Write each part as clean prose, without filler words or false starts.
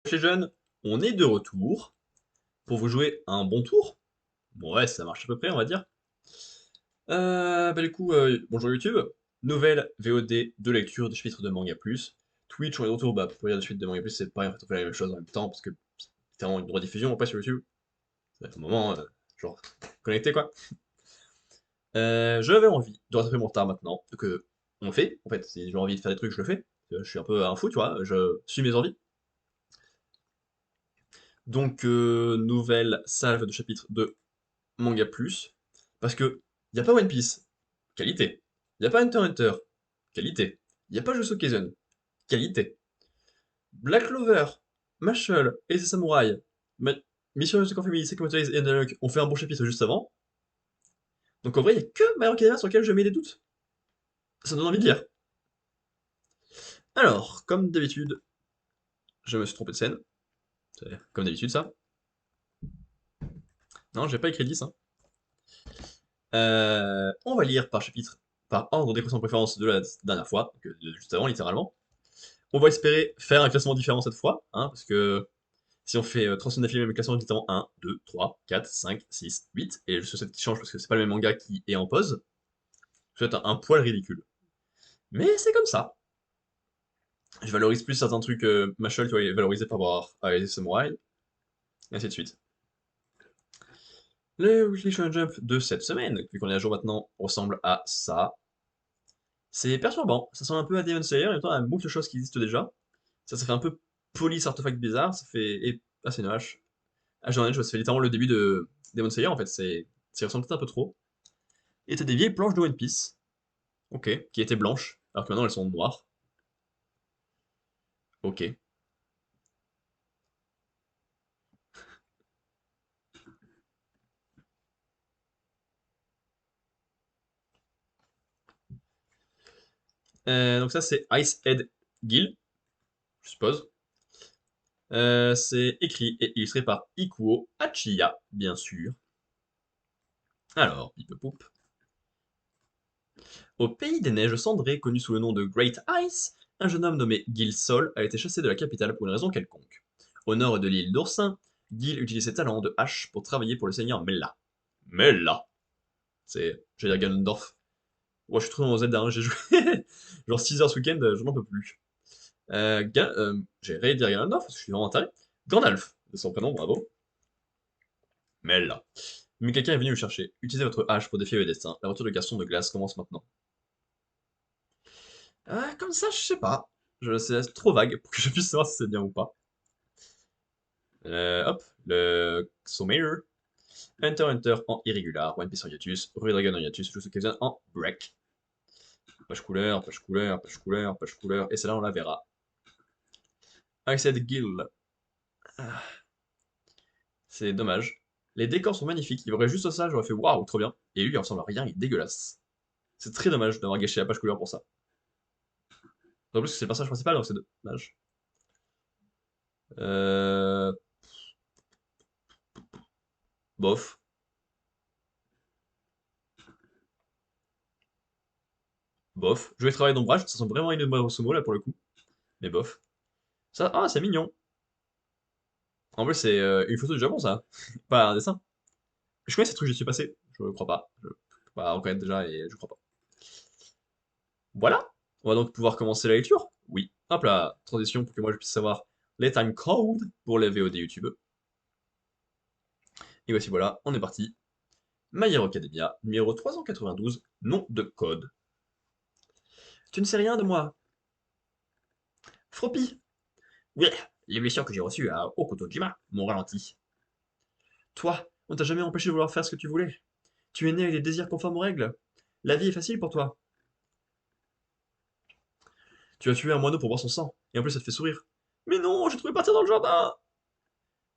Chez Jeune, on est de retour pour vous jouer un bon tour. Bon ouais, ça marche à peu près, on va dire. Bonjour YouTube. Nouvelle VOD de lecture de chapitres de Manga Plus. Twitch, on est de retour pour lire des chapitres de Manga Plus, c'est pareil, en fait, on fait la même chose en même temps, parce que c'est littéralement une rediffusion, on passe sur YouTube. Ça fait un moment, genre, connecté quoi. J'avais envie de rattraper mon retard maintenant, donc on le fait. En fait, si j'ai envie de faire des trucs, je le fais. Je suis un peu un fou, tu vois, je suis mes envies. Donc, nouvelle salve de chapitres de Manga Plus, parce que y a pas One Piece, qualité. Y a pas Hunter x Hunter, qualité. Y a pas Jujutsu Kaisen, qualité. Black Clover, Mashle et les Samouraïs, Ma Mission Second Family, Sakamoto Days et Underlock ont fait un bon chapitre juste avant. Donc en vrai, y a que My Hero Academia sur lequel je mets des doutes. Ça me donne envie de lire. Alors, comme d'habitude, je me suis trompé de scène. C'est comme d'habitude ça. Non, j'ai pas écrit 10, hein. On va lire par chapitre, par ordre décroissant de préférence de la dernière fois, donc juste avant littéralement. On va espérer faire un classement différent cette fois, hein, parce que si on fait 39 films, même classement directement 1, 2, 3, 4, 5, 6, 8, et juste 7 qui change parce que c'est pas le même manga qui est en pause, c'est un poil ridicule. Mais c'est comme ça. Je valorise plus certains trucs, Mashal, tu vois, il est valorisé par rapport à les Samurai, et ainsi de suite. Le Weekly Shonen Jump de cette semaine, vu qu'on est à jour maintenant, ressemble à ça. C'est perturbant, ça ressemble un peu à Demon Slayer, et en même temps à beaucoup de choses qui existent déjà. Ça fait un peu police artefact bizarre, ça fait... Et... Ah, c'est une hache. Ah, j'en ai, ça fait littéralement le début de Demon Slayer, en fait, c'est ressemble peut-être un peu trop. Et t'as des vieilles planches de One Piece, ok, qui étaient blanches, alors que maintenant elles sont noires, ok. Donc ça c'est Icehead Gill, je suppose. C'est écrit et illustré par Ikuo Hachiya, bien sûr. Alors, pip poup. Au pays des neiges cendrées, connu sous le nom de Great Ice, un jeune homme nommé Gil Sol a été chassé de la capitale pour une raison quelconque. Au nord de l'île d'Oursin, Gil utilise ses talents de hache pour travailler pour le seigneur Mella. Mella. J'allais dire Ganondorf. Ouais, je suis trop dans Zelda, hein, j'ai joué genre 6 heures ce week-end, je n'en peux plus. J'ai rayé dire Ganondorf parce que je suis vraiment taré. Gandalf, de son prénom, bravo. Mella. Mais quelqu'un est venu me chercher. Utilisez votre hache pour défier le destin. La voiture de garçon de glace commence maintenant. Comme ça, je sais pas. C'est trop vague pour que je puisse savoir si c'est bien ou pas. Hop, le Sommaire. Hunter x Hunter en irrégular, One Piece en hiatus, Ruby Dragon en hiatus, Jujutsu Kaisen en break. Page couleur, page couleur, page couleur, page couleur, et celle-là on la verra. I said Gill. Ah, c'est dommage. Les décors sont magnifiques, il y aurait juste ça, j'aurais fait waouh, trop bien. Et lui, il ressemble à rien, il est dégueulasse. C'est très dommage d'avoir gâché la page couleur pour ça. En plus, c'est le personnage principal, donc c'est dommage. Euh... Bof. Bof. Je vais travailler d'ombrage, ça ressemble vraiment à une Sumo là pour le coup. Mais bof. Ça, ah, c'est mignon. En plus, c'est une photo du Japon, ça. Pas un dessin. Je connais ces trucs, j'y suis passé. Je crois pas. Je peux pas reconnaître déjà et je crois pas. Voilà. On va donc pouvoir commencer la lecture. Oui. Hop là. Transition pour que moi je puisse savoir les time code pour les VOD YouTube. Et voici, voilà. On est parti. My Hero Academia, numéro 392, nom de code. Tu ne sais rien de moi. Froppy. Oui, les blessures que j'ai reçues à Okutojima m'ont ralenti. Toi, on t'a jamais empêché de vouloir faire ce que tu voulais. Tu es né avec des désirs conformes aux règles. La vie est facile pour toi. Tu as tué un moineau pour boire son sang, et en plus ça te fait sourire. Mais non, je trouvais partir dans le jardin.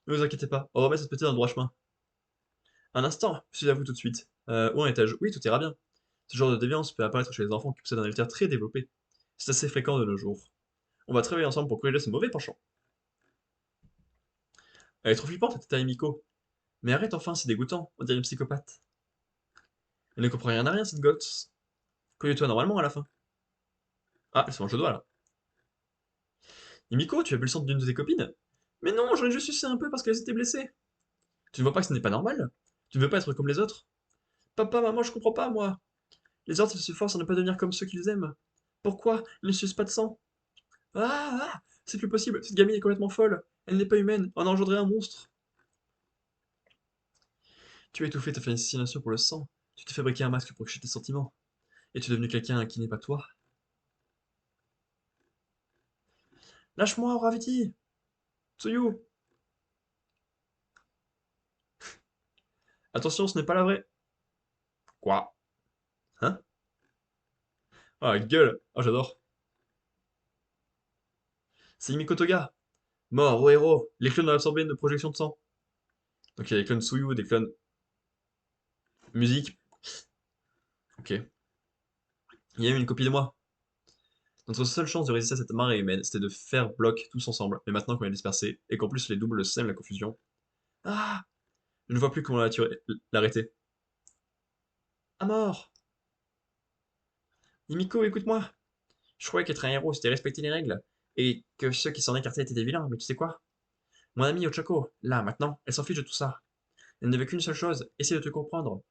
Ne vous inquiétez pas, on va remettre cette petite dans le droit chemin. Un instant, je suis à vous tout de suite. Où en étais-je? Oui, tout ira bien. Ce genre de déviance peut apparaître chez les enfants qui possèdent un caractère très développé. C'est assez fréquent de nos jours. On va travailler ensemble pour corriger ce mauvais penchant. Elle est trop flippante, cette taille Miko. Mais arrête enfin, c'est dégoûtant, on dirait une psychopathe. Elle ne comprend rien à rien, cette gosse. Connais-toi normalement à la fin. Ah, elle se mange le doigt là. Et Miko, tu as bu le sang d'une de tes copines? Mais non, j'en ai juste sucé un peu parce qu'elles étaient blessées. Tu ne vois pas que ce n'est pas normal? Tu ne veux pas être comme les autres? Papa, maman, je comprends pas, moi. Les autres, ils se forcent à ne pas devenir comme ceux qu'ils aiment. Pourquoi ils ne sucent pas de sang? C'est plus possible, cette gamine est complètement folle. Elle n'est pas humaine, on a engendré un monstre. Tu as étouffé ta fascination pour le sang. Tu t'es fabriqué un masque pour cacher tes sentiments. Et tu es devenu quelqu'un qui n'est pas toi. Lâche-moi, Raviti! Tsuyu! Attention, ce n'est pas la vraie. Quoi? Hein? Ah, gueule! Ah, j'adore. C'est Himiko Toga. Mort, au héros. Les clones ont absorbé une projection de sang. Donc il y a des clones Tsuyu, des clones musique. Ok. Il y a eu une copie de moi. Notre seule chance de résister à cette marée humaine, c'était de faire bloc tous ensemble. Mais maintenant qu'on est dispersés, et qu'en plus les doubles sèment la confusion. Ah! Je ne vois plus comment l'arrêter. À mort! Himiko, écoute-moi! Je croyais qu'être un héros, c'était respecter les règles. Et que ceux qui s'en écartaient étaient des vilains, mais tu sais quoi? Mon amie Ochako, là, maintenant, elle s'en fiche de tout ça. Elle ne veut qu'une seule chose, essayer de te comprendre.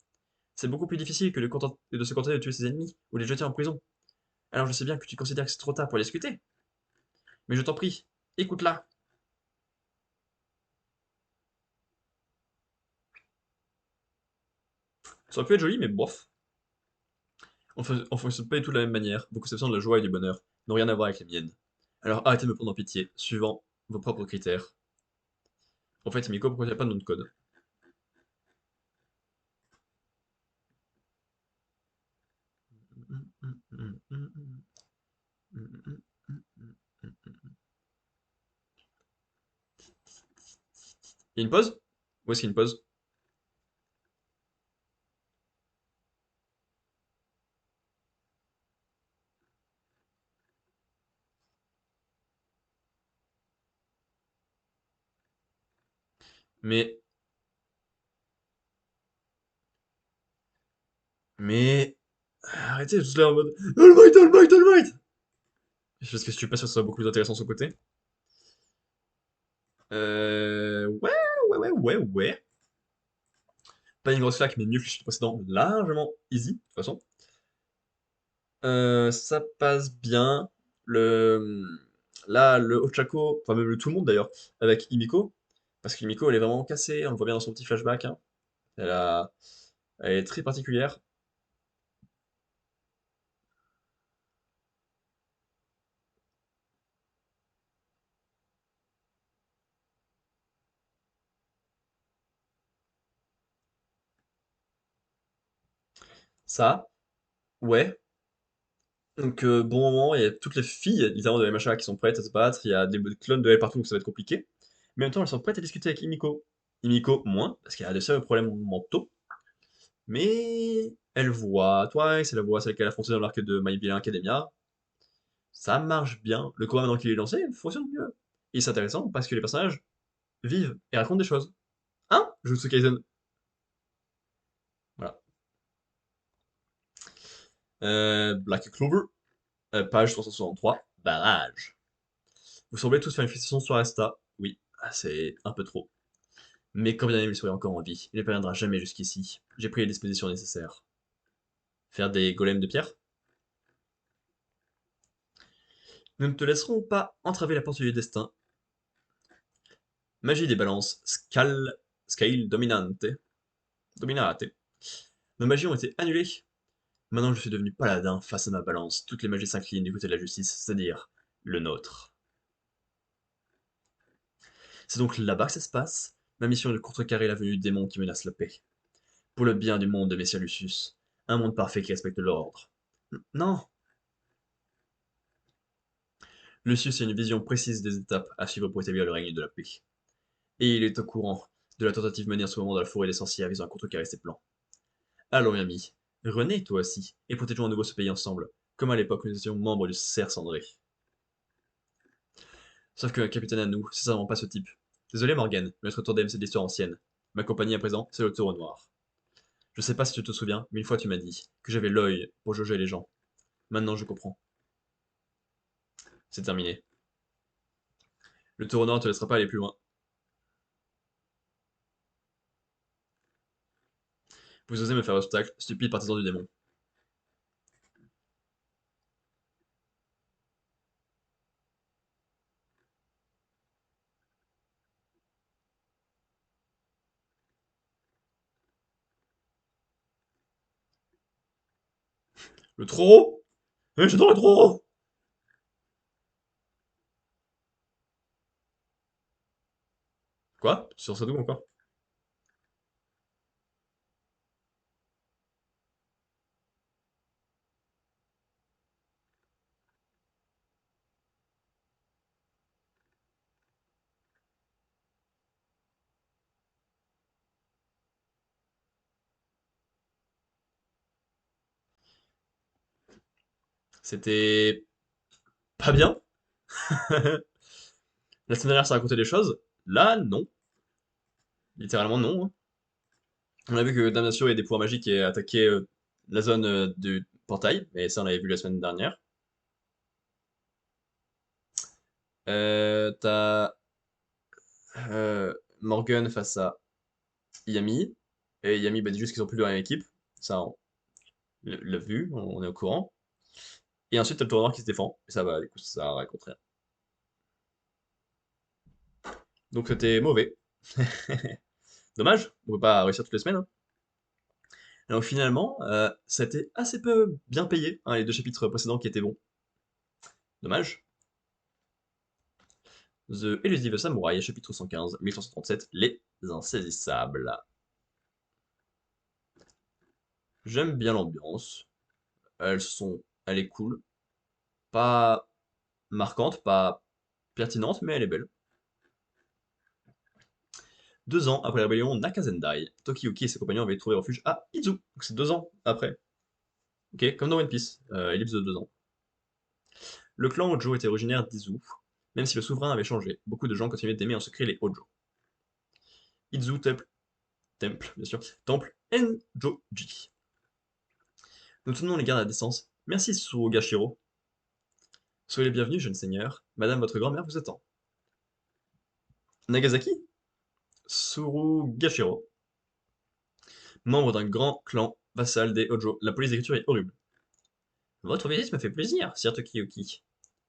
C'est beaucoup plus difficile que de se contenter de tuer ses ennemis ou de les jeter en prison. Alors je sais bien que tu considères que c'est trop tard pour discuter, mais je t'en prie, écoute-la. Ça aurait pu être joli, mais bof. On fonctionne pas du tout de la même manière. Vos conceptions de la joie et du bonheur n'ont rien à voir avec les miennes. Alors arrêtez de me prendre en pitié, suivant vos propres critères. En fait, Miko, pourquoi il n'y a pas de nom de code? Il y a une pause? Où est-ce qu'il y a une pause? Mais... Mais... Arrêtez, je suis là en mode... All might, all might, all might! Parce que je suis pas sûr que ce soit beaucoup plus intéressant de son côté. Ouais, ouais. Pas une grosse claque, mais mieux que le chute précédent. Largement easy, de toute façon. Ça passe bien. Le... Là, le Ochako, enfin même le tout le monde d'ailleurs, avec Himiko. Parce qu'Himiko, elle est vraiment cassée, on le voit bien dans son petit flashback, hein. Elle a... Elle est très particulière. Ça, ouais. Donc bon moment, il y a toutes les filles, littéralement de MHA, qui sont prêtes à se battre. Il y a des clones de elle partout, donc ça va être compliqué. Mais en même temps, elles sont prêtes à discuter avec Himiko. Himiko, moins, parce qu'elle a de sérieux problèmes mentaux. Mais elle voit Twice, elle voit celle qu'elle a foncé dans l'arc de My Hero Academia. Ça marche bien. Le combat maintenant qu'il est lancé fonctionne mieux. Et c'est intéressant parce que les personnages vivent et racontent des choses. Hein? Jujutsu Kaisen. Voilà. Black Clover, page 363, barrage. Vous semblez tous faire une fixation sur Asta. Oui, c'est un peu trop. Mais quand bien même il serait encore en vie, il ne parviendra jamais jusqu'ici. J'ai pris les dispositions nécessaires. Faire des golems de pierre? Nous ne te laisserons pas entraver la porte du destin. Magie des balances, scale dominante. Dominate. Nos magies ont été annulées. Maintenant je suis devenu paladin face à ma balance. Toutes les magies s'inclinent du côté de la justice, c'est-à-dire le nôtre. C'est donc là-bas que ça se passe. Ma mission est de contrecarrer la venue du démon qui menace la paix. Pour le bien du monde de Messiah Lucius. Un monde parfait qui respecte l'ordre. Non! Lucius a une vision précise des étapes à suivre pour établir le règne de la paix. Et il est au courant de la tentative menée en ce moment dans la forêt des sorcières visant à contrecarrer ses plans. Allons, ami, renais toi aussi, et protégeons à nouveau ce pays ensemble, comme à l'époque où nous étions membres du cerf cendré. Sauf que capitaine à nous, c'est vraiment pas ce type. Désolé Morgan, mais notre totem c'est de l'histoire ancienne. Ma compagnie à présent, c'est le taureau noir. Je sais pas si tu te souviens, mais une fois tu m'as dit que j'avais l'œil pour jauger les gens. Maintenant je comprends. C'est terminé. Le taureau noir ne te laissera pas aller plus loin. Vous osez me faire obstacle, stupide partisan du démon. Le trop. J'adore le trop. Quoi? Sur ce ou quoi? C'était pas bien. La semaine dernière, ça racontait des choses. Là, non. Littéralement, non, hein. On a vu que Damnatio a des pouvoirs magiques et attaquait la zone du portail. Et ça, on l'avait vu la semaine dernière. T'as Morgan face à Yami. Et Yami, bah, dit juste qu'ils sont plus dans la même équipe. Ça, on l'a vu, on est au courant. Et ensuite, t'as le tournoi qui se défend. Et ça, bah, du coup, ça raconte rien. Donc, c'était mauvais. Dommage, on peut pas réussir toutes les semaines, hein. Alors finalement, ça a été assez peu bien payé, hein, les deux chapitres précédents qui étaient bons. Dommage. The Elusive Samurai, chapitre 115, 1337, les insaisissables. J'aime bien l'ambiance. Elle est cool. Pas marquante, pas pertinente, mais elle est belle. 2 ans après la rébellion Nakazendai, Tokiyuki et ses compagnons avaient trouvé refuge à Izu. Donc c'est 2 ans après. Ok, comme dans One Piece, ellipse de 2 ans. Le clan Hojo était originaire d'Izu. Même si le souverain avait changé, beaucoup de gens continuaient d'aimer en secret les Hojo. Izu Temple, bien sûr, Temple Enjoji. Nous tenons les gardes à distance. Merci Surugashiro. Soyez les bienvenus, jeune seigneur. Madame votre grand-mère vous attend. Nagasaki? Surugashiro. Membre d'un grand clan vassal des Hojo. La police d'écriture est horrible. Votre visite me fait plaisir, Sir Tokiyuki.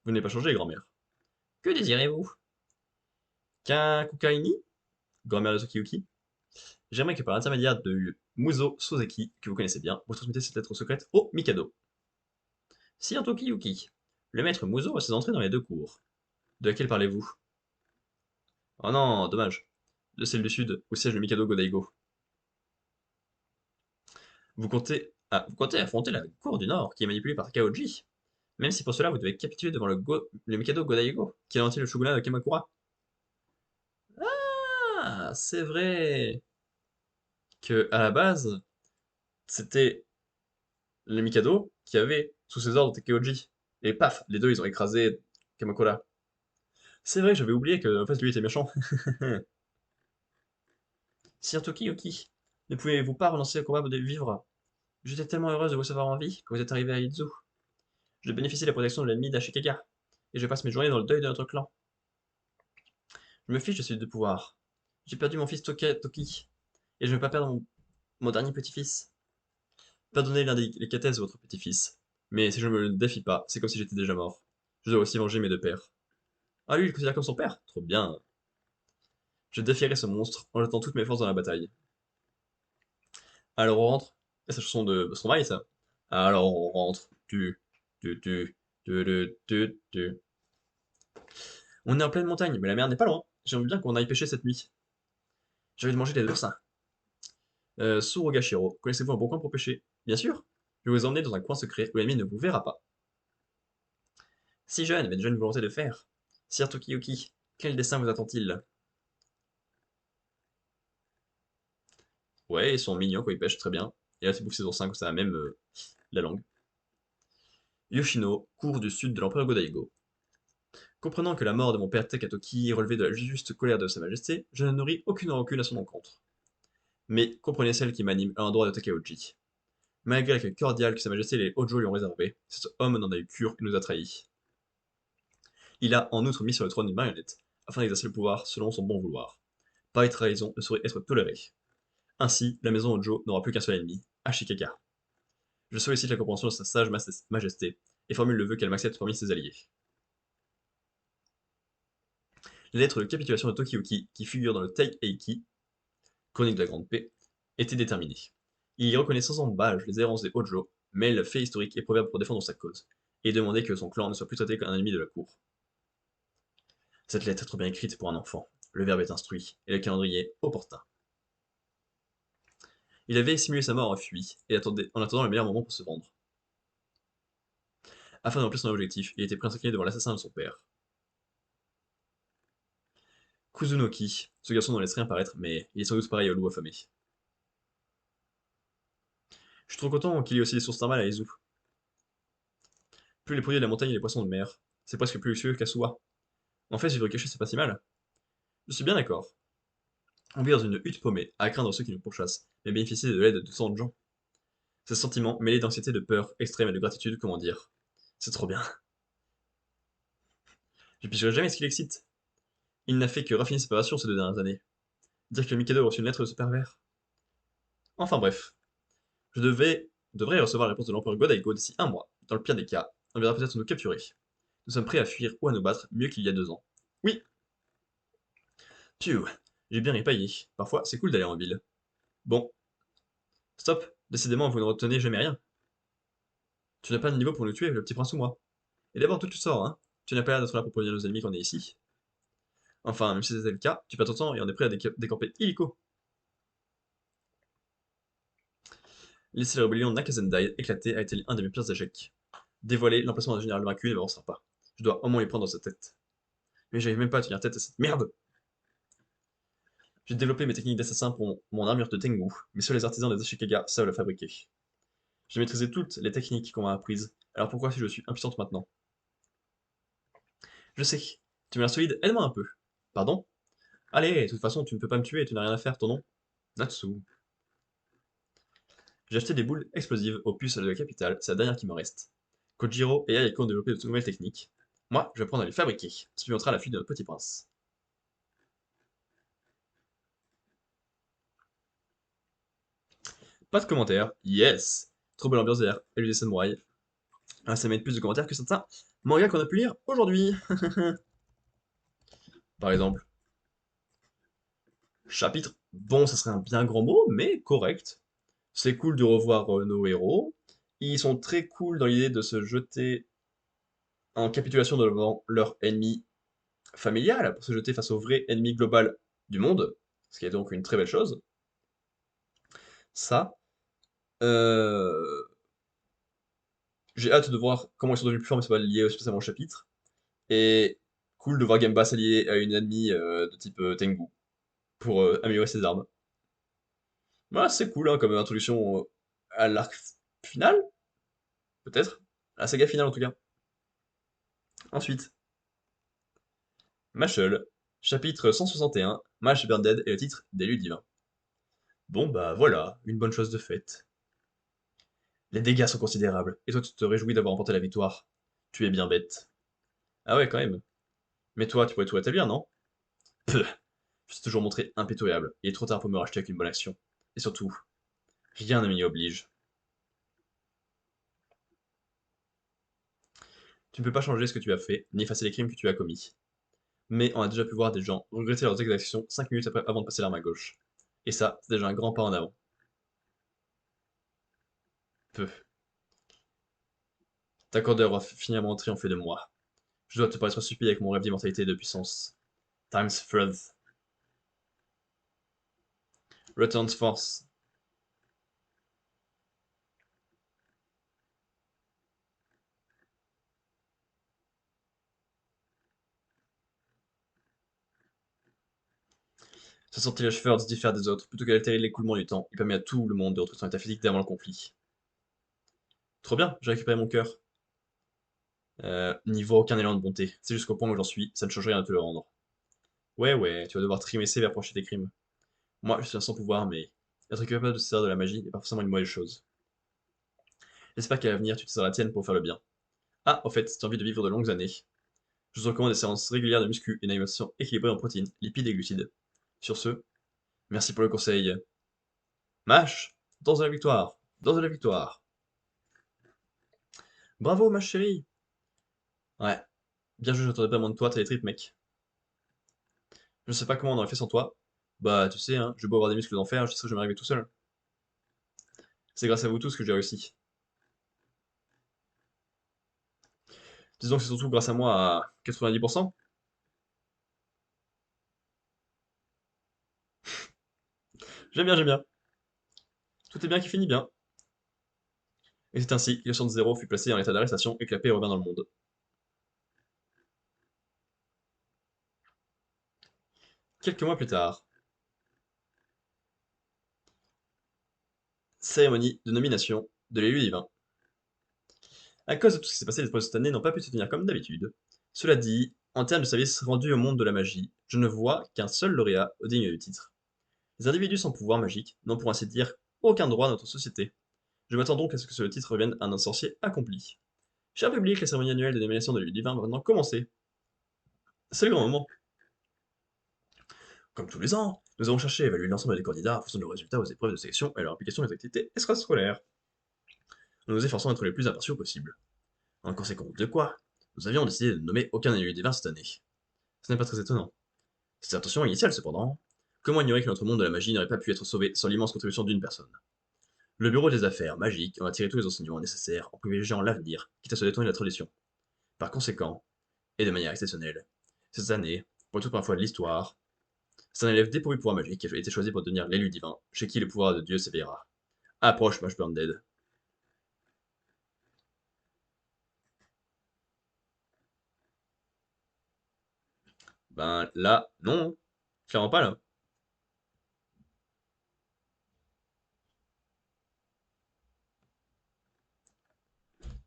Vous n'avez pas changé, grand-mère. Que désirez-vous? Kakukaini? Grand-mère de Tokiyuki. J'aimerais que par l'intermédiaire de Muzo Soseki, que vous connaissez bien, vous transmettez cette lettre secrète au Mikado. Sire Tokiyuki. Le maître Muzo a ses entrées dans les deux cours. De laquelle parlez-vous? Oh non, dommage. De celle du sud, où siège le Mikado Godaigo. Vous comptez affronter la cour du nord, qui est manipulée par Kaoji. Même si pour cela vous devez capituler devant le Mikado Godaigo, qui ralentit le shogunat de Kamakura. Ah, c'est vrai que à la base, c'était le Mikado qui avait sous ses ordres Takeoji. Et paf, les deux ils ont écrasé Kamakura. C'est vrai, j'avais oublié que en fait lui était méchant. Sir Tokiyuki, ne pouvez-vous pas relancer le combat de vivre? J'étais tellement heureuse de vous savoir en vie quand vous êtes arrivé à Izu. Je bénéficie de la protection de l'ennemi d'Ashikaga, et je passe mes journées dans le deuil de notre clan. Je me fiche de celui de pouvoir. J'ai perdu mon fils Toki, et je ne veux pas perdre mon dernier petit-fils. Pardonnez l'indélicatesse de votre petit-fils, mais si je ne me le défie pas, c'est comme si j'étais déjà mort. Je dois aussi venger mes deux pères. Ah lui, il le considère comme son père? Trop bien. Je défierai ce monstre en jetant toutes mes forces dans la bataille. Alors on rentre. Et sa chanson de Stromae, ça. Alors on rentre. Tu. On est en pleine montagne, mais la mer n'est pas loin. J'aimerais bien qu'on aille pêcher cette nuit. J'ai envie de manger des oursins. Surogashiro, connaissez-vous un bon coin pour pêcher? Bien sûr. Je vais vous emmener dans un coin secret où l'ennemi ne vous verra pas. Si jeune, mais déjà une volonté de faire. Sir Tokiyuki, quel destin vous attend-il? Ouais, ils sont mignons quand ils pêchent très bien. Et là, tu bouffes ses oursins, comme ça, même la langue. Yoshino, cour du sud de l'empereur Godaigo. Comprenant que la mort de mon père Takatoki relevait de la juste colère de sa majesté, je ne nourris aucune rancune à son encontre. Mais comprenez celle qui m'anime à l'endroit de Takeoji. Malgré l'accueil cordial que sa majesté et les Hojo lui ont réservé, cet homme n'en a eu cure et nous a trahis. Il a en outre mis sur le trône une marionnette, afin d'exercer le pouvoir selon son bon vouloir. Pareille trahison ne saurait être tolérée. Ainsi, la maison Hojo n'aura plus qu'un seul ennemi, Ashikaga. Je sollicite la compréhension de sa sage majesté, et formule le vœu qu'elle m'accepte parmi ses alliés. Les lettres de capitulation de Tokiyuki, qui figurent dans le Taiheiki, chronique de la Grande Paix, étaient déterminées. Il y reconnaît sans embâche les errances des Hojo, mêle faits historiques et proverbes pour défendre sa cause, et demandait que son clan ne soit plus traité qu'un ennemi de la cour. Cette lettre est trop bien écrite pour un enfant. Le verbe est instruit, et le calendrier opportun. Il avait simulé sa mort en fui, et attendait, en attendant le meilleur moment pour se vendre. Afin de remplir son objectif, il était prêt à s'incliner devant l'assassin de son père. Kuzunoki, ce garçon ne laisse rien paraître, mais il est sans doute pareil au loup affamé. Je suis trop content qu'il y ait aussi des sources thermales à Izu. Plus les produits de la montagne et les poissons de mer, c'est presque plus luxueux qu'Asuwa. En fait, vivre caché, c'est pas si mal. Je suis bien d'accord. On vit dans une hutte paumée, à craindre ceux qui nous pourchassent, mais bénéficier de l'aide de tant de gens. Ce sentiment, mêlé d'anxiété, de peur extrême et de gratitude, comment dire. C'est trop bien. Je pigerai jamais ce qui l'excite. Il n'a fait que raffiner ses passions ces 2 dernières années. Dire que le Mikado a reçu une lettre de ce pervers. Enfin bref, devrais recevoir la réponse de l'empereur Godaigo d'ici un mois. Dans le pire des cas, on viendra peut-être nous capturer. Nous sommes prêts à fuir ou à nous battre, mieux qu'il y a 2 ans. Oui. Phew, j'ai bien ripaillé. Parfois, c'est cool d'aller en ville. Bon, stop. Décidément, vous ne retenez jamais rien. Tu n'as pas de niveau pour nous tuer, le petit prince ou moi. Et d'abord, d'où tu sors, hein? Tu n'as pas l'air d'être là pour prévenir nos ennemis qu'on est ici. Enfin, même si c'était le cas, tu perds ton temps et on est prêt à décamper illico. Laisser la rébellion de Nakazendai éclater a été un de mes pires échecs. Dévoiler l'emplacement d'un général vaincu ne m'avancera pas. Je dois au moins y prendre dans sa tête. Mais j'arrive même pas à tenir tête à cette merde. J'ai développé mes techniques d'assassin pour mon armure de Tengu, mais seuls les artisans des Ashikaga savent la fabriquer. J'ai maîtrisé toutes les techniques qu'on m'a apprises, alors pourquoi si je suis impuissante maintenant? Je sais. Tu m'as l'air solide, aide-moi un peu. Pardon? Allez, de toute façon, tu ne peux pas me tuer, tu n'as rien à faire, ton nom? Natsu. J'ai acheté des boules explosives aux puces de la capitale, c'est la dernière qui me reste. Kojiro et Ayako ont développé de nouvelles techniques. Moi, je vais apprendre à les fabriquer, ce qui montrera la fuite de notre petit prince. Pas de commentaires, yes! Trop belle ambiance derrière, et lui des samouraïs. Ah, ça mérite plus de commentaires que certains mangas qu'on a pu lire aujourd'hui. Par exemple, chapitre, bon, ça serait un bien grand mot, mais correct. C'est cool de revoir nos héros. Ils sont très cool dans l'idée de se jeter en capitulation devant leur ennemi familial, pour se jeter face au vrai ennemi global du monde, ce qui est donc une très belle chose. Ça. Euh, J'ai hâte de voir comment ils sont devenus plus forts, mais ça va lier spécialement au chapitre. Et cool de voir Gamba s'allier à une ennemie de type Tengu pour améliorer ses armes. Voilà, c'est cool hein, comme introduction à l'arc final, peut-être. À la saga finale en tout cas. Ensuite, Mashal, chapitre 161, Mash Burned et le titre Déluge divin. Bon bah voilà, une bonne chose de faite. Les dégâts sont considérables, et toi tu te réjouis d'avoir remporté la victoire. Tu es bien bête. Ah ouais, quand même. Mais toi, tu pourrais tout rétablir, non? Peu. Je suis toujours montré impitoyable. Il est trop tard pour me racheter avec une bonne action. Et surtout, rien ne m'y oblige. Tu ne peux pas changer ce que tu as fait, ni effacer les crimes que tu as commis. Mais on a déjà pu voir des gens regretter leurs exactions 5 minutes avant de passer l'arme à gauche. Et ça, c'est déjà un grand pas en avant. Peu. Ta candeur va finalement triompher de moi. Je dois te paraître stupide avec mon rêve d'immortalité et de puissance. Times Fruth. Returns Force. Ce sortilège Firth diffère des autres. Plutôt que d'altérer l'écoulement du temps, il permet à tout le monde de retrouver son état physique d'avant le conflit. Trop bien, j'ai récupéré mon cœur. N'y vois aucun élan de bonté. C'est jusqu'au point où j'en suis, ça ne change rien de te le rendre. Ouais, ouais, tu vas devoir trimer sévère pour acheter tes crimes. Moi, je suis un sans pouvoir, mais être capable de se servir de la magie n'est pas forcément une mauvaise chose. J'espère qu'à l'avenir, tu utiliseras la tienne pour faire le bien. Ah, au fait, si tu as envie de vivre de longues années, je vous recommande des séances régulières de muscu et une alimentation équilibrée en protéines, lipides et glucides. Sur ce, merci pour le conseil. Mash, danse de la victoire, danse de la victoire. Bravo, ma chérie. Ouais, bien joué, j'attendais pas moins de toi, t'as les tripes, mec. Je sais pas comment on aurait fait sans toi. Bah, tu sais, hein, j'ai beau avoir des muscles d'enfer, je sais que je vais m'arriver tout seul. C'est grâce à vous tous que j'ai réussi. Disons que c'est surtout grâce à moi à 90%. J'aime bien, j'aime bien. Tout est bien qui finit bien. Et c'est ainsi que Legend Zero fut placé en état d'arrestation et que la paix revint dans le monde. Quelques mois plus tard, cérémonie de nomination de l'élu divin. À cause de tout ce qui s'est passé, les épreuves cette année n'ont pas pu se tenir comme d'habitude. Cela dit, en termes de service rendu au monde de la magie, je ne vois qu'un seul lauréat digne du titre. Les individus sans pouvoir magique n'ont pour ainsi dire aucun droit dans notre société. Je m'attends donc à ce que ce titre revienne à un sorcier accompli. Cher public, la cérémonie annuelle de nomination de l'élu divin va maintenant commencer. C'est le grand moment. Comme tous les ans, nous avons cherché à évaluer l'ensemble des candidats en fonction de leurs résultats aux épreuves de sélection et leur implication dans les activités extrascolaires. Nous nous efforçons d'être les plus impartiaux possible. En conséquence de quoi, nous avions décidé de ne nommer aucun élu divin cette année. Ce n'est pas très étonnant. Cette intention initiale, cependant, comment ignorer que notre monde de la magie n'aurait pas pu être sauvé sans l'immense contribution d'une personne? Le bureau des affaires magiques en a tiré tous les enseignements nécessaires en privilégiant l'avenir, quitte à se détourner de la tradition. Par conséquent, et de manière exceptionnelle, cette année, pour la toute première fois de l'histoire, c'est un élève dépourvu de pouvoir magique qui a été choisi pour devenir l'élu divin, chez qui le pouvoir de Dieu s'éveillera. Approche, Mage Burn Dead. Ben là, non, clairement pas là.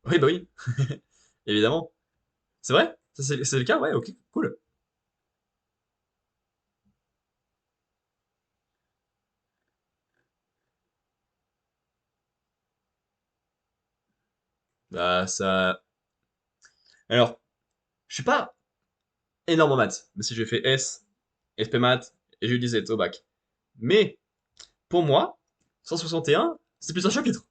Oui, bah oui, évidemment. C'est vrai? Ça, c'est le cas? Ouais, ok, cool. Bah ça... Alors, je suis pas énorme en maths, mais si j'ai fait S, SP maths, et j'ai eu 17 au bac. Mais, pour moi, 161, c'est plus un chapitre.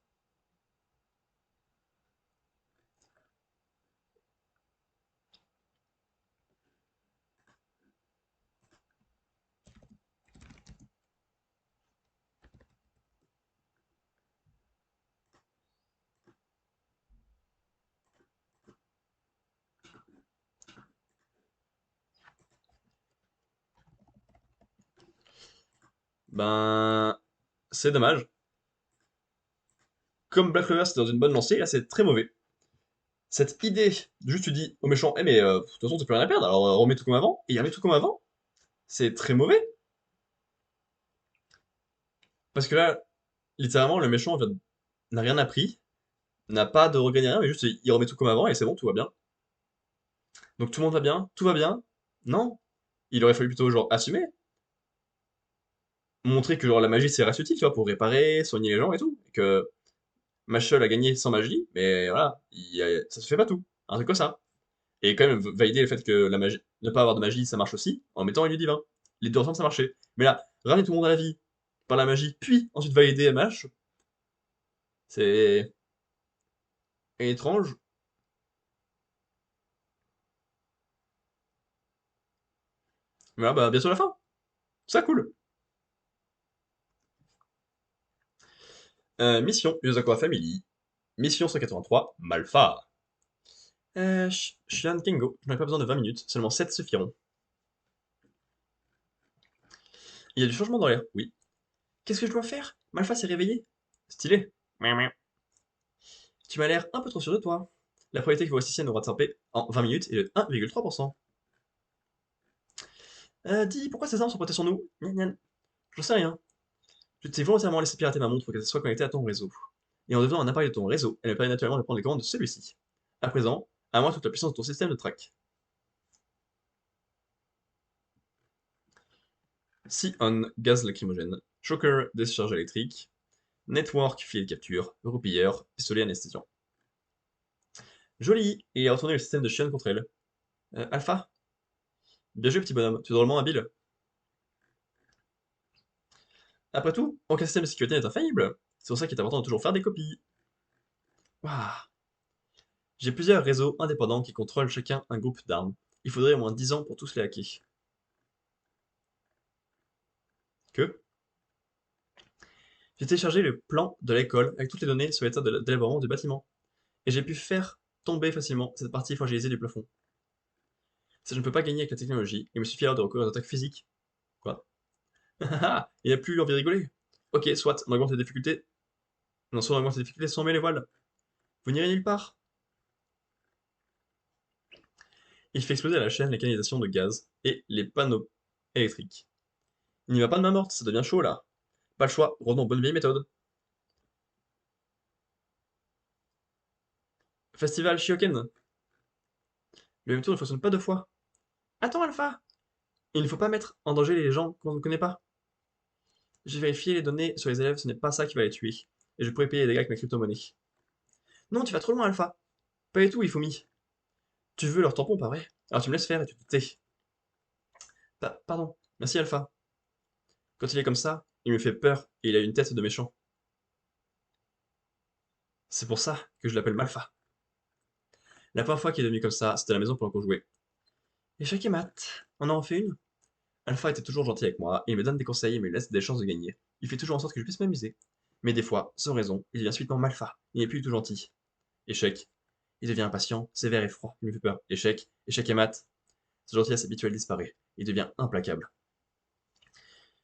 Ben, c'est dommage. Comme Black Clover c'était dans une bonne lancée, là c'est très mauvais. Cette idée, juste tu dis au méchant, eh mais de toute façon t'as plus rien à perdre, alors remets tout comme avant, et il remet tout comme avant, c'est très mauvais. Parce que là, littéralement, le méchant n'a rien appris, n'a pas de regret ni rien, mais juste il remet tout comme avant et c'est bon, tout va bien. Donc tout le monde va bien, tout va bien. Non, il aurait fallu plutôt genre assumer, montrer que genre la magie c'est utile, tu vois, pour réparer, soigner les gens et tout. Et que Machel a gagné sans magie, mais voilà, ça se fait pas tout. Un truc comme ça. Et quand même valider le fait que la magie, ne pas avoir de magie, ça marche aussi, en mettant un lieu divin. Les deux ensemble, ça marchait. Mais là, ramener tout le monde à la vie par la magie, puis ensuite valider MH, c'est étrange. Mais là, bah, bien sûr la fin. Ça cool. Mission Yosakura Family. Mission 183, Malfa. Shian Kengo, je n'ai pas besoin de 20 minutes, seulement 7 suffiront. Il y a du changement dans l'air, oui. Qu'est-ce que je dois faire? Malfa s'est réveillé. Stylé. Miaou, miaou. Tu m'as l'air un peu trop sûr de toi. La probabilité que vos nous aura rattrapé en 20 minutes est de 1,3%. Dis, pourquoi ces armes sont portées sur nous? Gnan, gnan. J'en sais rien. Je t'ai volontairement laissé pirater ma montre pour qu'elle soit connectée à ton réseau. Et en devenant un appareil de ton réseau, elle me permet naturellement de prendre les commandes de celui-ci. À présent, à moi toute la puissance de ton système de track. Si on, gaz lacrymogène. Choker, décharge électrique. Network, filet de capture. Roupilleur, pistolet anesthésiant. Joli! Et il a retourné le système de Shion contre elle. Alpha? Bien joué, petit bonhomme. Tu es drôlement habile. Après tout, aucun système de sécurité n'est infaillible. C'est pour ça qu'il est important de toujours faire des copies. Waouh. J'ai plusieurs réseaux indépendants qui contrôlent chacun un groupe d'armes. Il faudrait au moins 10 ans pour tous les hacker. Que? J'ai téléchargé le plan de l'école avec toutes les données sur l'état de délabrement du bâtiment. Et j'ai pu faire tomber facilement cette partie fragilisée du plafond. Si je ne peux pas gagner avec la technologie, il me suffit alors de recourir aux attaques physiques. Quoi? Il n'y a plus envie de rigoler. Ok, soit, on augmente les difficultés. Non, soit on augmente les difficultés sans mettre les voiles. Vous n'irez nulle part. Il fait exploser à la chaîne les canalisations de gaz et les panneaux électriques. Il n'y va pas de main morte, ça devient chaud là. Pas le choix, revenons aux bonnes vieilles méthodes. Festival Shioken. Le même tour ne fonctionne pas deux fois. Attends, Alpha! Il ne faut pas mettre en danger les gens qu'on ne connaît pas. J'ai vérifié les données sur les élèves, ce n'est pas ça qui va les tuer. Et je pourrais payer les dégâts avec ma crypto-monnaie. Non, tu vas trop loin, Alpha. Pas du tout, Ifumi. Tu veux leur tampon, pas vrai? Alors tu me laisses faire et tu te tais. Pardon. Merci, Alpha. Quand il est comme ça, il me fait peur et il a une tête de méchant. C'est pour ça que je l'appelle Malfa. La première fois qu'il est devenu comme ça, c'était à la maison pendant qu'on jouait. Échec et mat. On en refait une? Alpha était toujours gentil avec moi, il me donne des conseils et me laisse des chances de gagner. Il fait toujours en sorte que je puisse m'amuser. Mais des fois, sans raison, il devient subitement Malfa. Il n'est plus du tout gentil. Échec. Il devient impatient, sévère et froid. Il me fait peur. Échec. Échec et mat. Sa gentillesse habituelle disparaît. Il devient implacable.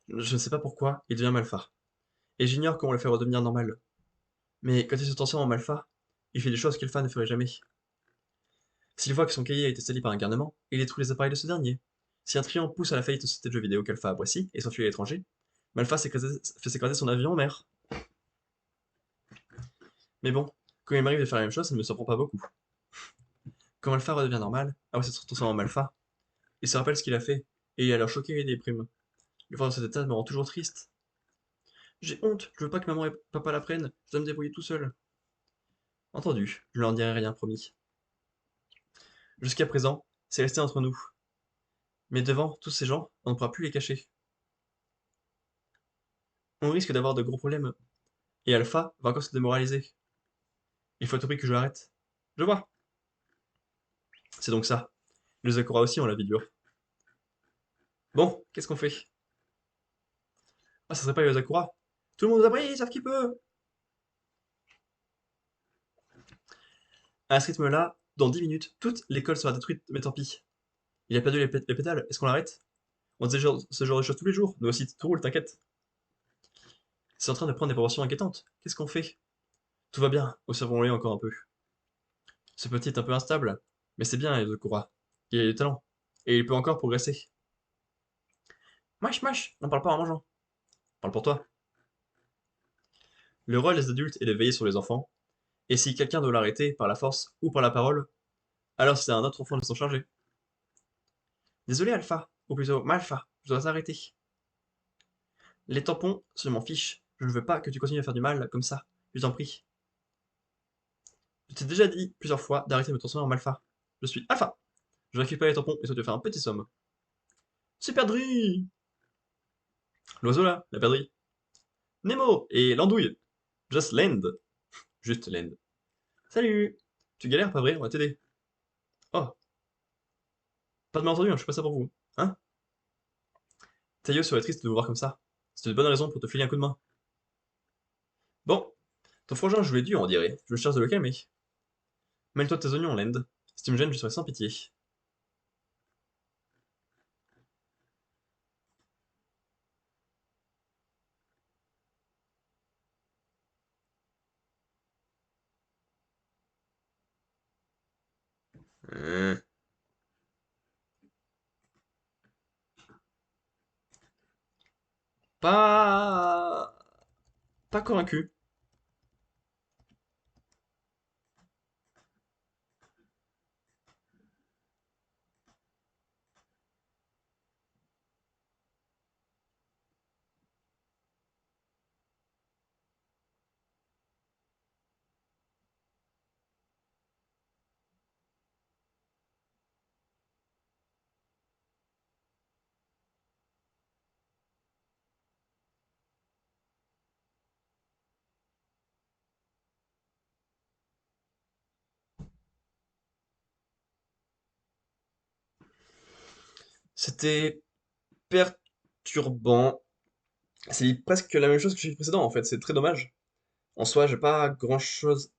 Je ne sais pas pourquoi, il devient Malfa. Et j'ignore comment le faire redevenir normal. Mais quand il se transforme en Malfa, il fait des choses qu'Alpha ne ferait jamais. S'il voit que son cahier a été sali par un garnement, il détruit les appareils de ce dernier. Si un client pousse à la faillite une société de jeux vidéo qu'Alpha apprécie et s'enfuit à l'étranger, Malfa fait s'écraser son avion en mer. Mais bon, quand il m'arrive de faire la même chose, ça ne me surprend pas beaucoup. Quand Alpha redevient normal, après s'être transformé en Malfa, il se rappelle ce qu'il a fait, et il est alors choqué et déprime. Le voir dans cet état me rend toujours triste. J'ai honte, je veux pas que maman et papa l'apprennent, je dois me débrouiller tout seul. Entendu, je leur dirai rien, promis. Jusqu'à présent, c'est resté entre nous. Mais devant tous ces gens, on ne pourra plus les cacher. On risque d'avoir de gros problèmes. Et Alpha va encore se démoraliser. Il faut à tout prix que je l'arrête. Je vois. C'est donc ça. Les Akura aussi ont la vie dure. Bon, qu'est-ce qu'on fait? Ah, ça serait pas les Akura? Tout le monde nous a pris, sauf qui peut! À ce rythme-là, dans 10 minutes, toute l'école sera détruite, mais tant pis. Il a perdu les pétales, est-ce qu'on l'arrête? On dit ce genre de choses tous les jours, nous aussi, tout roule, t'inquiète. C'est en train de prendre des proportions inquiétantes. Qu'est-ce qu'on fait? Tout va bien, observons-les encore un peu. Ce petit est un peu instable, mais c'est bien, Yozokura. Il a du talent. Et il peut encore progresser. Mâche, n'en parle pas en mangeant. Parle pour toi. Le rôle des adultes est de veiller sur les enfants, et si quelqu'un doit l'arrêter par la force ou par la parole, alors c'est à un autre enfant de s'en charger. Désolé, Alpha, ou plutôt Malpha, je dois t'arrêter. Les tampons, je m'en fiche. Je ne veux pas que tu continues à faire du mal comme ça, je t'en prie. Je t'ai déjà dit plusieurs fois d'arrêter de me transformer en Malpha. Je suis Alpha. Je récupère les tampons et souhaite te faire un petit somme. C'est perdri. L'oiseau là, la perdrix. Nemo et l'andouille. Just land. Juste land. Salut. Tu galères, pas vrai? On va t'aider. Oh, pas de malentendu, hein, je fais pas ça pour vous. Hein? Taillot serait triste de vous voir comme ça. C'est une bonne raison pour te filer un coup de main. Bon, ton frangin jouait dur, on dirait. Je me cherche de le calmer. Mêle-toi de tes oignons, Land. Si tu me gênes, je serai sans pitié. Euh, Pas... Pas convaincu. C'était perturbant. C'est presque la même chose que le chapitre précédent, en fait. C'est très dommage. En soi, j'ai pas grand-chose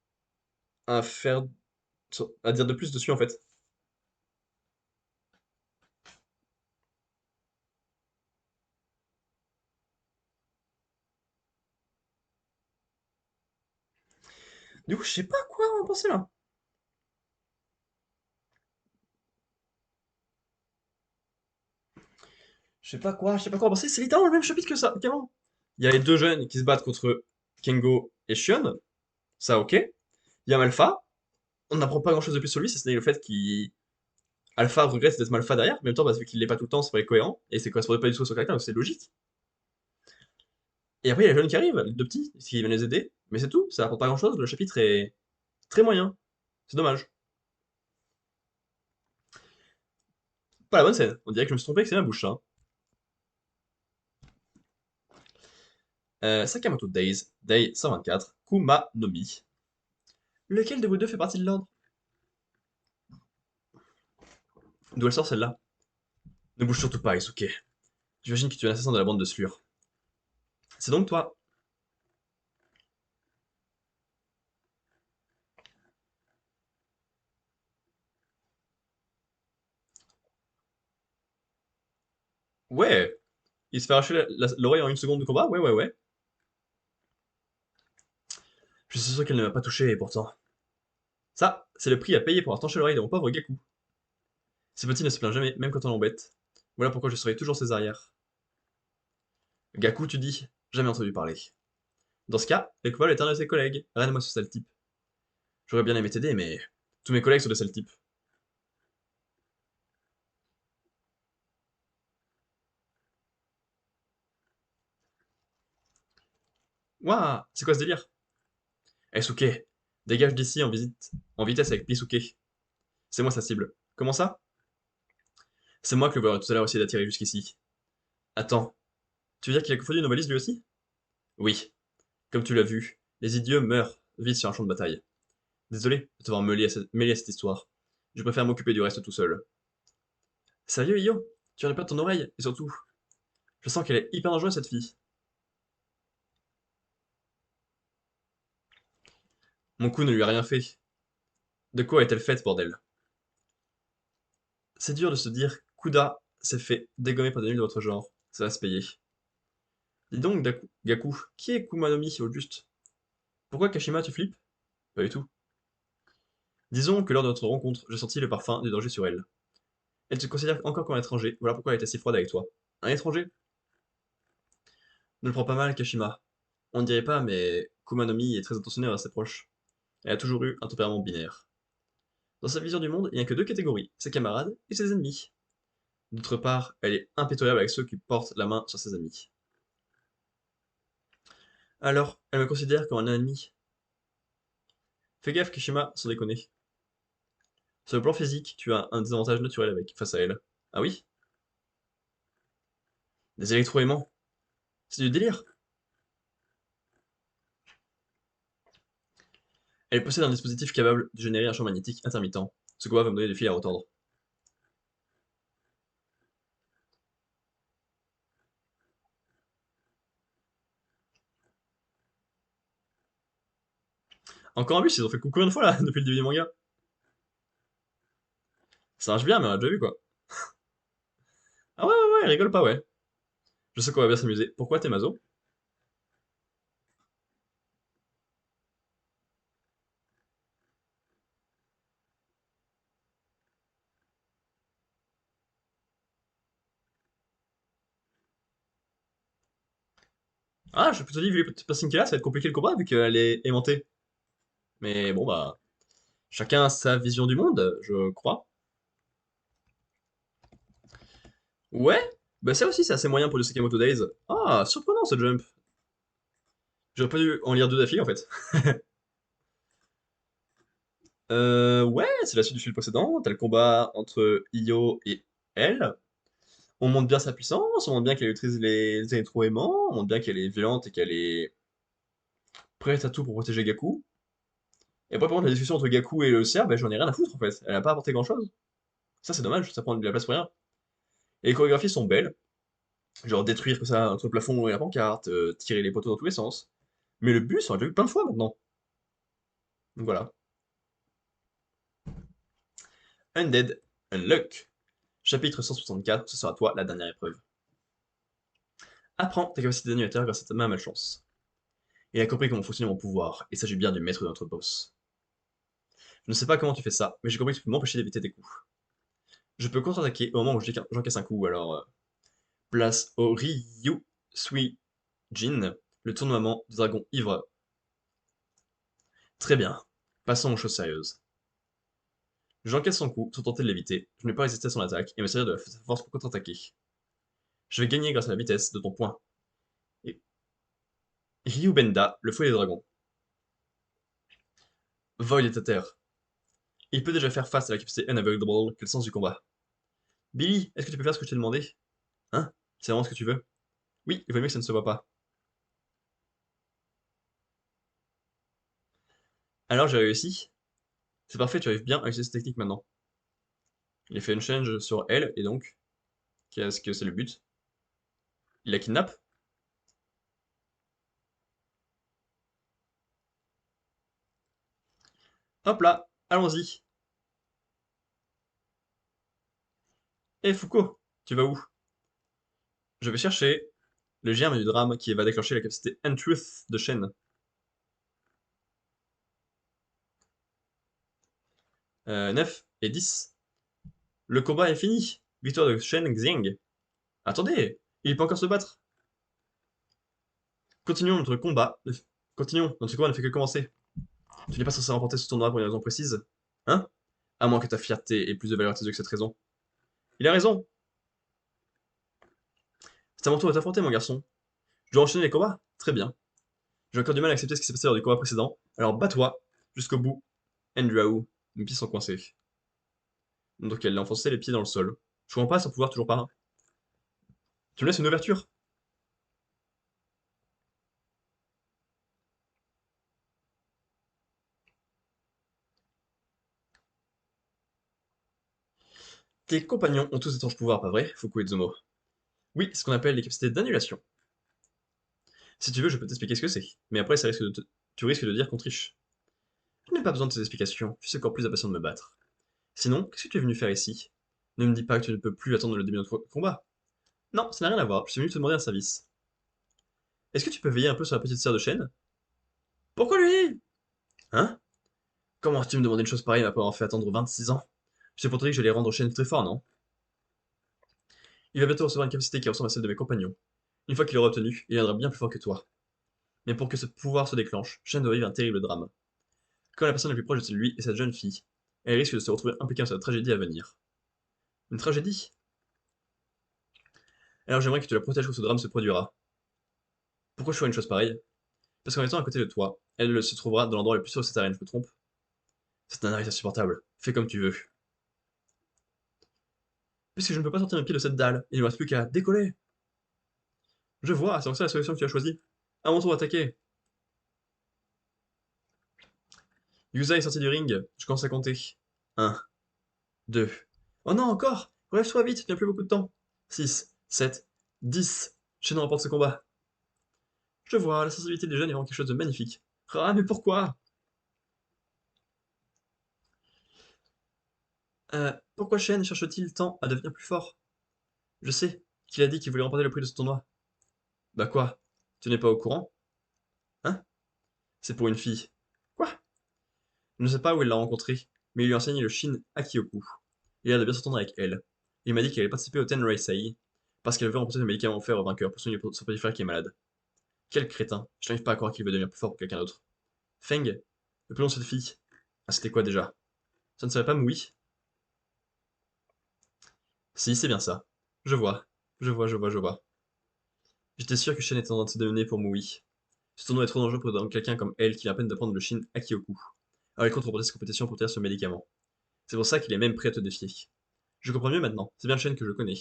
à faire, à dire de plus dessus, en fait. Du coup, je sais pas quoi en penser là. Je sais pas quoi en penser. C'est littéralement le même chapitre que ça, qu'avant. Il y a les deux jeunes qui se battent contre Kengo et Shion. Ça, ok. Il y a Malpha. On n'apprend pas grand-chose de plus sur lui, si ce n'est le fait qu'il Alpha regrette d'être Malpha derrière, mais en même temps, parce vu qu'il l'est pas tout le temps, c'est pas cohérent, et c'est correspondait pas du tout à son caractère, donc c'est logique. Et après, il y a les jeunes qui arrivent, les deux petits, qui viennent les aider, mais c'est tout, ça apporte pas grand-chose, le chapitre est très moyen. C'est dommage. Pas la bonne scène, on dirait que je me suis trompé, que c'est ma bouche, hein. Sakamoto Days, Day 124, Kuma no Mi. Lequel de vous deux fait partie de l'ordre? D'où elle sort celle-là? Ne bouge surtout pas, Isuke. J'imagine que tu es l'assassin de la bande de Slur. C'est donc toi? Ouais. Il se fait arracher l'oreille en une seconde de combat? Ouais, ouais, ouais. Je suis sûr qu'elle ne m'a pas touché, et pourtant. Ça, c'est le prix à payer pour avoir tranché l'oreille de mon pauvre Gaku. Ce petit ne se plaint jamais, même quand on l'embête. Voilà pourquoi je surveille toujours ses arrières. Gaku, tu dis? Jamais entendu parler. Dans ce cas, Ekval est un de ses collègues. Arrête-moi ce sale type. J'aurais bien aimé t'aider, mais tous mes collègues sont de sales types. Ouah, c'est quoi ce délire? Eh Suke, dégage d'ici en vitesse avec Pisuke. C'est moi sa cible. Comment ça? C'est moi que le voleur tout à l'heure essayé d'attirer jusqu'ici. Attends, tu veux dire qu'il a confondu nos valises lui aussi? Oui, comme tu l'as vu, les idiots meurent vite sur un champ de bataille. Désolé de t'avoir mêlé à cette histoire. Je préfère m'occuper du reste tout seul. Sérieux, Io? Tu en as pas de ton oreille? Et surtout, je sens qu'elle est hyper dangereuse cette fille. Mon coup ne lui a rien fait. De quoi est-elle faite, bordel? C'est dur de se dire Kuda s'est fait dégommer par des nuls de votre genre. Ça va se payer. Dis donc, Gaku, qui est Kumanomi au juste? Pourquoi Kashima tu flippes? Pas du tout. Disons que lors de notre rencontre, j'ai senti le parfum du danger sur elle. Elle te considère encore comme un étranger, voilà pourquoi elle était si froide avec toi. Un étranger? Ne le prends pas mal, Kashima. On ne dirait pas, mais Kumanomi est très attentionnée à ses proches. Elle a toujours eu un tempérament binaire. Dans sa vision du monde, il n'y a que deux catégories, ses camarades et ses ennemis. D'autre part, elle est impitoyable avec ceux qui portent la main sur ses amis. Alors, elle me considère comme un ennemi. Fais gaffe, Kishima, sans déconner. Sur le plan physique, tu as un désavantage naturel face à elle. Ah oui? Des électroaimants? C'est du délire. Elle possède un dispositif capable de générer un champ magnétique intermittent. Ce combat va me donner des fils à retordre. Encore un bus, ils ont fait coucou une fois là, depuis le début du manga. Ça marche bien, mais on a déjà vu quoi. Ah ouais, ouais, ouais, rigole pas, ouais. Je sais qu'on va bien s'amuser. Pourquoi t'es mazo? Ah, je plutôt dit, vu les passing qu'elle a, ça va être compliqué le combat vu qu'elle est aimantée. Mais bon, bah, chacun a sa vision du monde, je crois. Ouais, bah ça aussi, c'est assez moyen pour le Sakamoto Days. Ah, surprenant ce jump. J'aurais pas dû en lire deux d'affilée en fait. Ouais, c'est la suite du fil précédent. T'as le combat entre Io et elle. On montre bien sa puissance, on montre bien qu'elle utilise les électro-aimants, on montre bien qu'elle est violente et qu'elle est prête à tout pour protéger Gaku. Et après, par contre, la discussion entre Gaku et le cerf, ben, j'en ai rien à foutre en fait. Elle a pas apporté grand chose. Ça, c'est dommage, ça prend de la place pour rien. Et les chorégraphies sont belles, genre détruire comme ça entre le plafond et la pancarte, tirer les poteaux dans tous les sens. Mais le bus, on l'a déjà vu plein de fois maintenant. Donc voilà. Undead Unluck. Chapitre 164, ce sera toi la dernière épreuve. Apprends tes capacités d'annulateur grâce à ta main à malchance. Il a compris comment fonctionnait mon pouvoir, il s'agit bien du maître de notre boss. Je ne sais pas comment tu fais ça, mais j'ai compris que tu peux m'empêcher d'éviter tes coups. Je peux contre-attaquer au moment où j'encaisse un coup, alors place au Ryu Sui Jin, le tournoiement du dragon ivre. Très bien, passons aux choses sérieuses. J'encaisse son coup sans tenter de l'éviter, je n'ai pas résisté à son attaque et me servir de sa force pour contre-attaquer. Je vais gagner grâce à la vitesse de ton point. Et Ryubenda, le fouet des dragons. Void est à terre. Il peut déjà faire face à la capacité unavoidable qu'est le sens du combat. Billy, est-ce que tu peux faire ce que je t'ai demandé? Hein? C'est vraiment ce que tu veux? Oui, il vaut mieux que ça ne se voit pas. Alors j'ai réussi. C'est parfait, tu arrives bien à utiliser cette technique maintenant. Il a fait une challenge sur elle, et donc, qu'est-ce que c'est le but? Il la kidnappe? Hop là, allons-y. Eh Foucault, tu vas où? Je vais chercher le germe du drame qui va déclencher la capacité Untruth de Shen. 9 et 10. Le combat est fini. Victoire de Shen Xiang. Attendez, il peut encore se battre. Continuons notre combat. Continuons, notre combat ne fait que commencer. Tu n'es pas censé remporter ce tournoi pour une raison précise. Hein? À moins que ta fierté ait plus de valeur à tes yeux que cette raison. Il a raison. C'est à mon tour de t'affronter, mon garçon. Je dois enchaîner les combats? Très bien. J'ai encore du mal à accepter ce qui s'est passé lors du combat précédent, alors bats-toi jusqu'au bout. Andrew, mes pieds sont coincés. Donc elle a enfoncé les pieds dans le sol. Je comprends pas son pouvoir toujours pas. Tu me laisses une ouverture? Tes compagnons ont tous d'étranges pouvoirs, pas vrai, Fuku et Zumo? Oui, c'est ce qu'on appelle les capacités d'annulation. Si tu veux, je peux t'expliquer ce que c'est, mais après tu risques de dire qu'on triche. Je n'ai pas besoin de tes explications, je suis encore plus impatient de me battre. Sinon, qu'est-ce que tu es venu faire ici? Ne me dis pas que tu ne peux plus attendre le début de notre combat. Non, ça n'a rien à voir, je suis venu te demander un service. Est-ce que tu peux veiller un peu sur la petite sœur de Shen? Pourquoi lui? Hein? Comment tu me demandes une chose pareille après avoir fait attendre 26 ans? Je t'ai pourtant dit que j'allais rendre Shen très fort, non? Il va bientôt recevoir une capacité qui ressemble à celle de mes compagnons. Une fois qu'il l'aura obtenue, il viendra bien plus fort que toi. Mais pour que ce pouvoir se déclenche, Shen doit vivre un terrible drame. Quand la personne la plus proche de lui est cette jeune fille, elle risque de se retrouver impliquée dans sa tragédie à venir. Une tragédie? Alors j'aimerais que tu la protèges quand ce drame se produira. Pourquoi je ferais une chose pareille? Parce qu'en étant à côté de toi, elle se trouvera dans l'endroit le plus sûr de cette arène, je me trompe? C'est un arrêt insupportable. Fais comme tu veux. Puisque je ne peux pas sortir mes pieds de cette dalle, il ne me reste plus qu'à décoller. Je vois, c'est donc ça la solution que tu as choisie. À mon tour d'attaquer. Yusa est sorti du ring, je commence à compter. Un, 2. Oh non, encore! Relève-toi vite, il n'y a plus beaucoup de temps. 6, 7, 10. Shen remporte ce combat. Je vois, la sensibilité des jeunes est vraiment quelque chose de magnifique. Ah, mais pourquoi? Pourquoi Shen cherche-t-il tant à devenir plus fort? Je sais qu'il a dit qu'il voulait remporter le prix de ce tournoi. Bah quoi? Tu n'es pas au courant? Hein? C'est pour une fille. Quoi? Je ne sais pas où il l'a rencontrée, mais il lui a enseigné le Shin Akioku. Il a de bien s'entendre avec elle. Il m'a dit qu'elle allait participer au Tenraisei parce qu'elle veut remporter le médicament offert au vainqueur pour son petit frère qui est malade. Quel crétin, je n'arrive pas à croire qu'il veut devenir plus fort que quelqu'un d'autre. Feng, le prénom de cette fille. Ah, c'était quoi déjà? Ça ne serait pas Moui? Si, c'est bien ça. Je vois. Je vois. J'étais sûr que Shen était en train de se donner pour Moui. Ce tournoi est trop dangereux pour quelqu'un comme elle qui vient à peine d'apprendre le Shin Akioku. Alors il compte remporter cette compétition pour obtenir ce médicament. C'est pour ça qu'il est même prêt à te défier. Je comprends mieux maintenant, c'est bien Shen que je connais.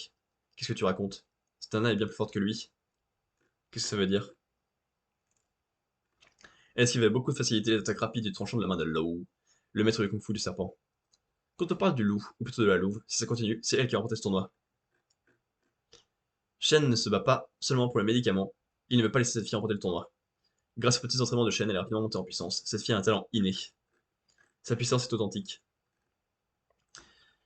Qu'est-ce que tu racontes? Cette nana est bien plus forte que lui. Qu'est-ce que ça veut dire? Elle esquive avec beaucoup de facilité l'attaque rapide et tranchant de la main de Law, le maître du kung-fu du serpent. Quand on parle du loup, ou plutôt de la louve, si ça continue, c'est elle qui a remporté ce tournoi. Shen ne se bat pas seulement pour les médicaments, il ne veut pas laisser cette fille remporter le tournoi. Grâce aux petits entraînements de Shen, elle est rapidement montée en puissance. Cette fille a un talent inné. Sa puissance est authentique.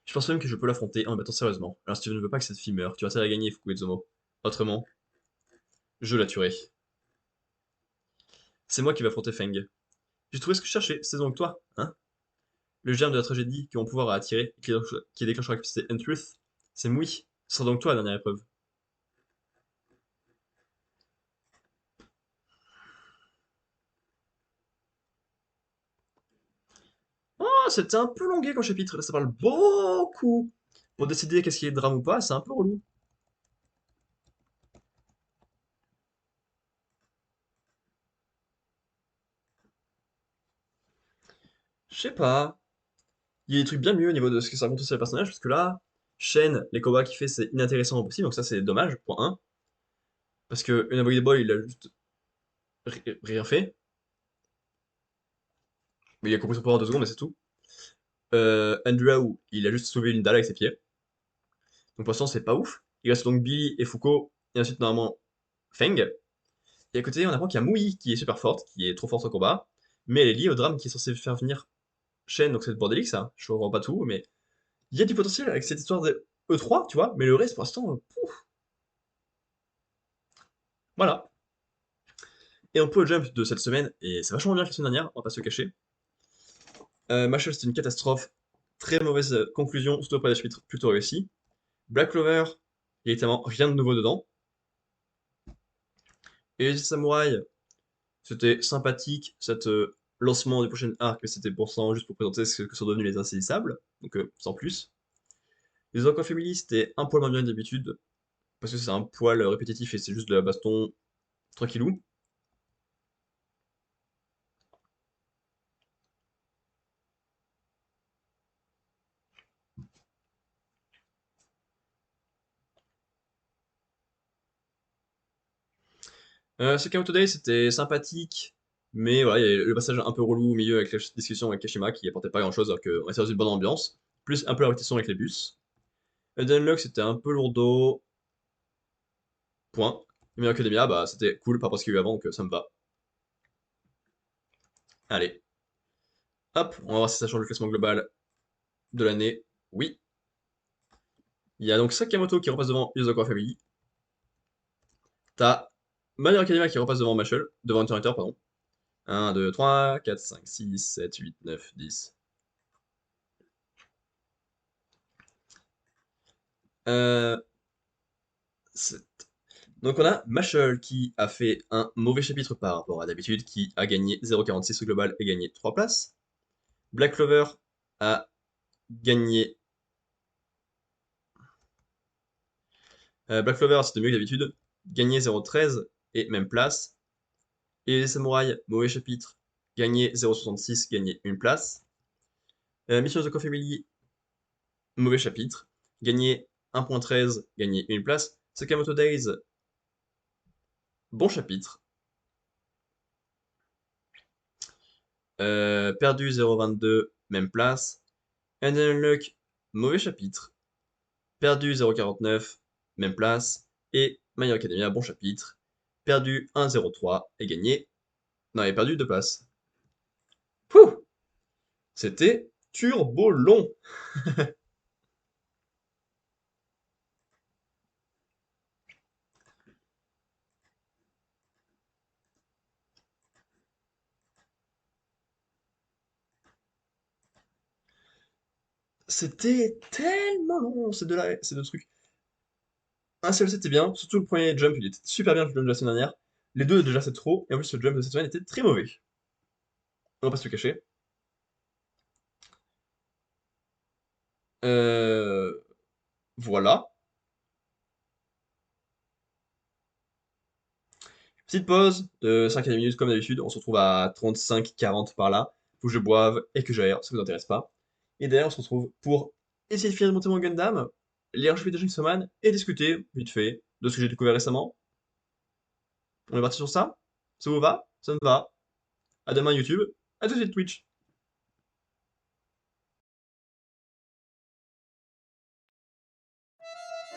Je pense même que je peux l'affronter en me battant sérieusement. Alors si tu ne veux pas que cette fille meure, tu as intérêt à gagner, Fukuizomo. Autrement, je la tuerai. C'est moi qui vais affronter Feng. J'ai trouvé ce que je cherchais, c'est donc toi, hein? Le germe de la tragédie que mon pouvoir a attiré, qui déclenchera la capacité Untruth, c'est Mui. Ce sera donc toi la dernière épreuve. Oh, c'était un peu longué comme chapitre, là ça parle beaucoup. Pour décider qu'est-ce qui est drame ou pas, c'est un peu relou. Je sais pas. Il y a des trucs bien mieux au niveau de ce que ça raconte sur les personnages, parce que là, Shen, les combats qu'il fait, c'est inintéressant au possible, donc ça c'est dommage, point 1. Parce que Unavoidable Boy, il a juste rien fait. Mais il a compris son pouvoir en 2 secondes, mais c'est tout. Andrew, il a juste soulevé une dalle avec ses pieds. Donc pour l'instant, c'est pas ouf. Il reste donc Billy et Foucault, et ensuite normalement Feng. Et à côté, on apprend qu'il y a Mui qui est super forte, qui est trop forte au combat, mais elle est liée au drame qui est censé faire venir Shen, donc c'est bordélique ça. Je comprends pas tout, mais il y a du potentiel avec cette histoire de E3, tu vois, mais le reste pour l'instant, pouf, voilà. Et on peut le jump de cette semaine, et c'est vachement bien que la semaine dernière, on va pas se le cacher. Machel, c'était une catastrophe. Très mauvaise conclusion, surtout après des chapitres plutôt réussis. Black Clover, il y a évidemment rien de nouveau dedans. Et les Samouraïs, c'était sympathique, cet lancement du prochain arc, mais c'était pour ça, juste pour présenter ce que sont devenus les insaisissables, donc sans plus. Les Aqua Family, c'était un poil moins bien que d'habitude, parce que c'est un poil répétitif et c'est juste de la baston tranquillou. Sakamoto Day, c'était sympathique, mais voilà, il y a le passage un peu relou au milieu avec la discussion avec Kashima qui apportait pas grand chose alors qu'on était dans une bonne ambiance, plus un peu la répétition avec les bus. Unlock, c'était un peu lourdeau, point. Mais Academia, bah c'était cool par rapport à ce qu'il y a eu avant, donc ça me va. Allez, hop, on va voir si ça change le classement global de l'année. Oui. Il y a donc Sakamoto qui repasse devant Yuzako Family. T'as My Hero Academia qui repasse devant Mashal, devant Hunter x Hunter, pardon. 1, 2, 3, 4, 5, 6, 7, 8, 9, 10. Euh, donc on a Mashal qui a fait un mauvais chapitre par rapport à d'habitude, qui a gagné 0,46 au global et gagné 3 places. Black Clover a gagné. Black Clover, c'était mieux que d'habitude. Gagné 0,13 et même place. Et les Samouraïs, mauvais chapitre. Gagné 0,66, gagné une place. Mission of the Family, mauvais chapitre. Gagné 1,13, gagné une place. Sakamoto Days, bon chapitre. Perdu 0,22, même place. And Luck, mauvais chapitre. Perdu 0,49, même place. Et My Hero Academia, bon chapitre. Perdu 1,03 et gagné. Non, il a perdu 2 places. Pouh! C'était turbo long. C'était tellement long, ces deux trucs. Un seul c'était bien, surtout le premier jump, il était super bien le jump de la semaine dernière. Les deux déjà c'est trop, et en plus le jump de cette semaine était très mauvais. On va pas se le cacher. Euh... Voilà. Petite pause de 5 à 10 minutes comme d'habitude, on se retrouve à 35-40 par là. Faut que je boive et que j'aère, ça vous intéresse pas. Et derrière on se retrouve pour essayer de finir de monter mon Gundam, lire un chapitre de Chainsaw Man et discuter, vite fait, de ce que j'ai découvert récemment. On est parti sur ça? Ça vous va? Ça me va. À demain YouTube, à tout de suite Twitch.